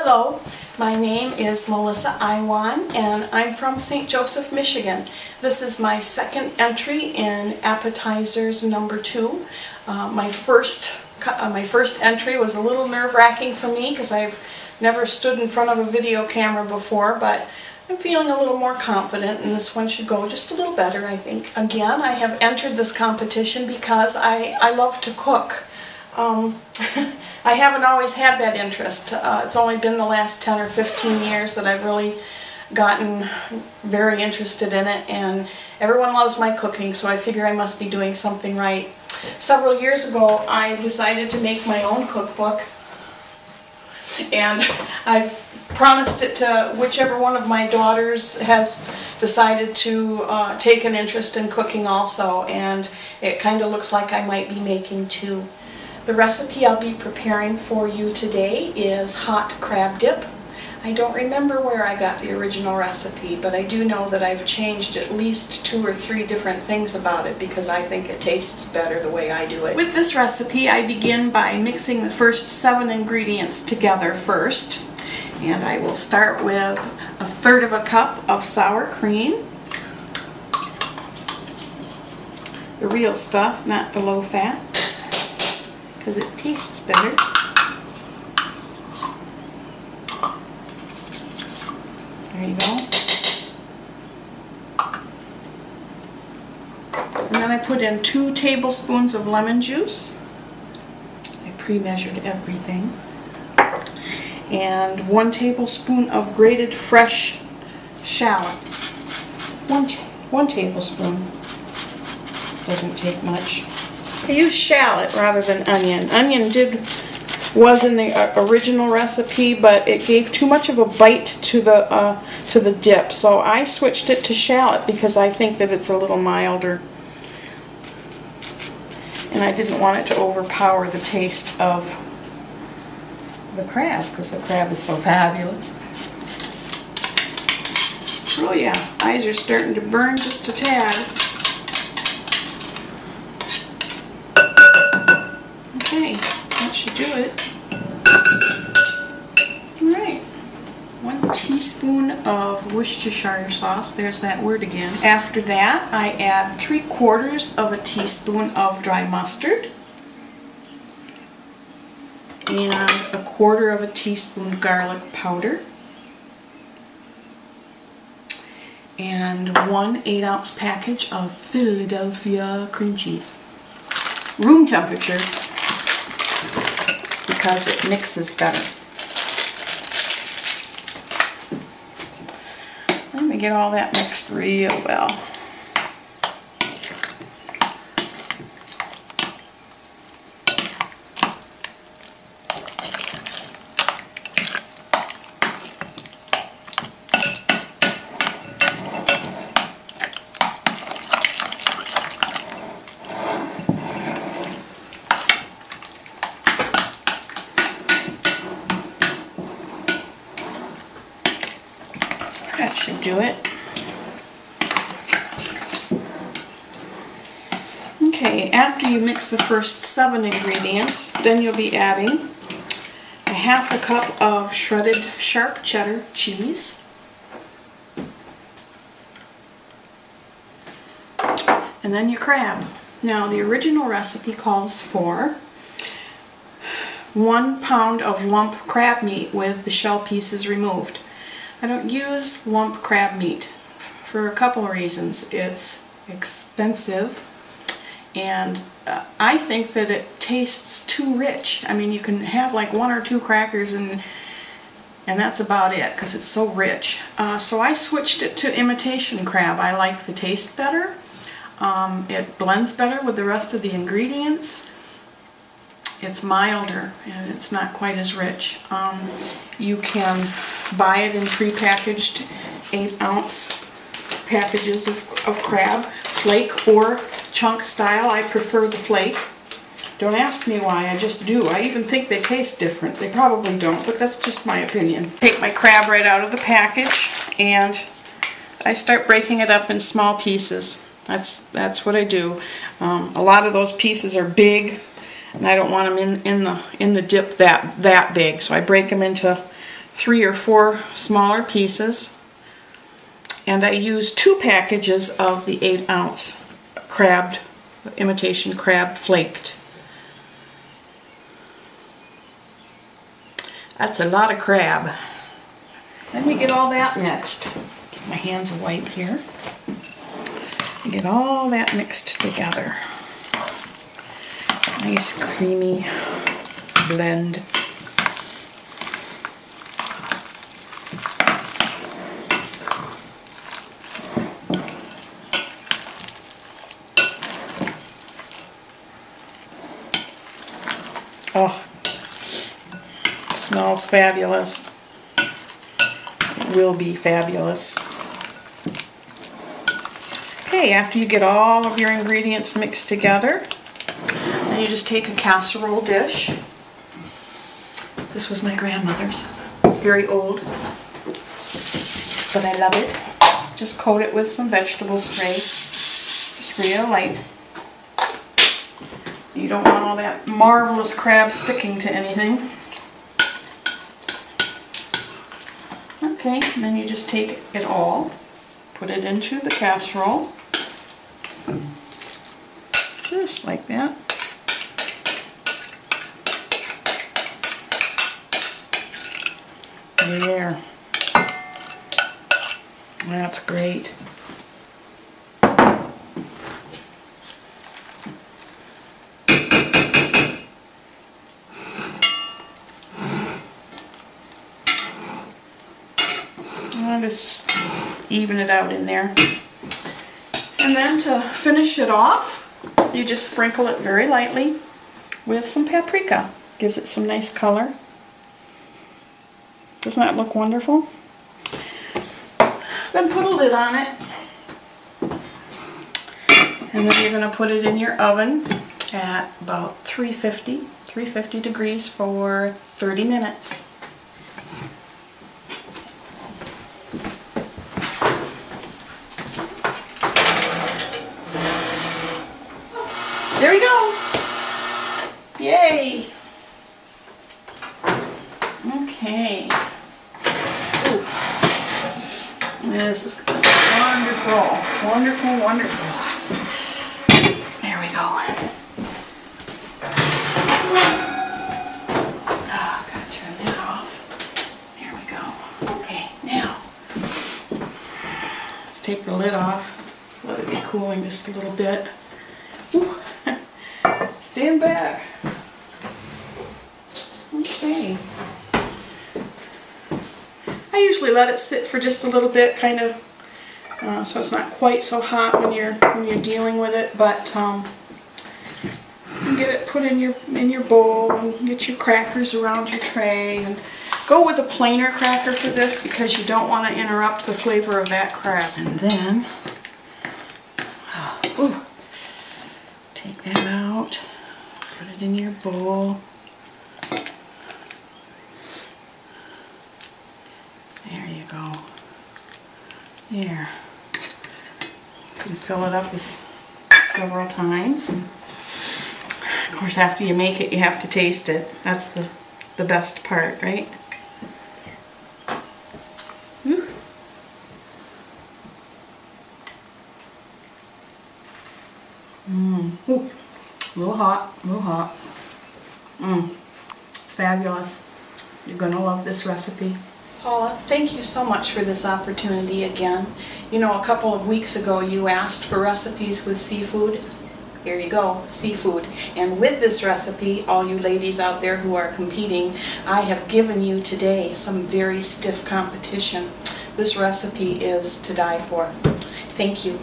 Hello, my name is Melissa Iwan and I'm from St. Joseph, Michigan. This is my second entry in Appetizers number 2. My first entry was a little nerve-wracking for me because I've never stood in front of a video camera before, but I'm feeling a little more confident and this one should go just a little better, I think. Again, I have entered this competition because I love to cook. I haven't always had that interest. It's only been the last 10 or 15 years that I've really gotten very interested in it, and everyone loves my cooking, so I figure I must be doing something right. Several years ago I decided to make my own cookbook, and I've promised it to whichever one of my daughters has decided to take an interest in cooking also, and it kind of looks like I might be making 2. The recipe I'll be preparing for you today is hot crab dip. I don't remember where I got the original recipe, but I do know that I've changed at least 2 or 3 different things about it because I think it tastes better the way I do it. With this recipe, I begin by mixing the first 7 ingredients together first. And I will start with 1/3 cup of sour cream. The real stuff, not the low fat, because it tastes better. There you go. And then I put in 2 tablespoons of lemon juice. I pre-measured everything. And 1 tablespoon of grated fresh shallot. One tablespoon. Doesn't take much. I use shallot rather than onion. Onion was in the original recipe, but it gave too much of a bite to the dip, so I switched it to shallot because I think that it's a little milder, and I didn't want it to overpower the taste of the crab because the crab is so fabulous. Oh yeah, eyes are starting to burn just a tad. Okay, that should do it. Alright, 1 teaspoon of Worcestershire sauce, there's that word again. After that, I add 3/4 of a teaspoon of dry mustard and 1/4 of a teaspoon garlic powder and 1 8-ounce package of Philadelphia cream cheese. Room temperature, because it mixes better. Let me get all that mixed real well. That should do it. Okay, after you mix the first 7 ingredients, then you'll be adding 1/2 cup of shredded sharp cheddar cheese, and then your crab. Now, the original recipe calls for 1 pound of lump crab meat with the shell pieces removed. I don't use lump crab meat for a couple of reasons. It's expensive, and I think that it tastes too rich. I mean, you can have like 1 or 2 crackers and that's about it because it's so rich. So I switched it to imitation crab. I like the taste better. It blends better with the rest of the ingredients. It's milder and it's not quite as rich. You can buy it in pre-packaged 8-ounce packages of crab, flake or chunk style. I prefer the flake. Don't ask me why, I just do. I even think they taste different. They probably don't, but that's just my opinion. Take my crab right out of the package and I start breaking it up in small pieces. That's what I do. A lot of those pieces are big, and I don't want them in the dip that big, so I break them into 3 or 4 smaller pieces, and I use 2 packages of the 8-ounce crabbed, imitation crab flaked. That's a lot of crab. Let me get all that mixed. Get my hands wiped here. Get all that mixed together. Nice creamy blend. Oh, smells fabulous. It will be fabulous. Okay, after you get all of your ingredients mixed together, then you just take a casserole dish. This was my grandmother's. It's very old, but I love it. Just coat it with some vegetable spray, just real light. You don't want all that marvelous crab sticking to anything. Okay, and then you just take it all, put it into the casserole, just like that. There. That's great. I'll just even it out in there. And then to finish it off, you just sprinkle it very lightly with some paprika. Gives it some nice color. Doesn't that look wonderful? Then put a lid on it. And then you're going to put it in your oven at about 350 degrees for 30 minutes. There we go. Yay. Okay. Ooh. This is wonderful. Wonderful, wonderful. There we go. Oh, gotta turn that off. There we go. Okay, now let's take the lid off. Let it be cooling just a little bit. Ooh. Stand back. Okay. I usually let it sit for just a little bit, kind of, so it's not quite so hot when you're dealing with it. But you get it put in your bowl and get your crackers around your tray, and go with a plainer cracker for this because you don't want to interrupt the flavor of that crab. And then, take that out. Put it in your bowl. There you go. There. You can fill it up several times. And of course, after you make it, you have to taste it. That's the best part, right? Whew. Ooh. A little hot, a little hot. It's fabulous. You're going to love this recipe. Paula, thank you so much for this opportunity again. You know, a couple of weeks ago you asked for recipes with seafood. Here you go, seafood. And with this recipe, all you ladies out there who are competing, I have given you today some very stiff competition. This recipe is to die for. Thank you.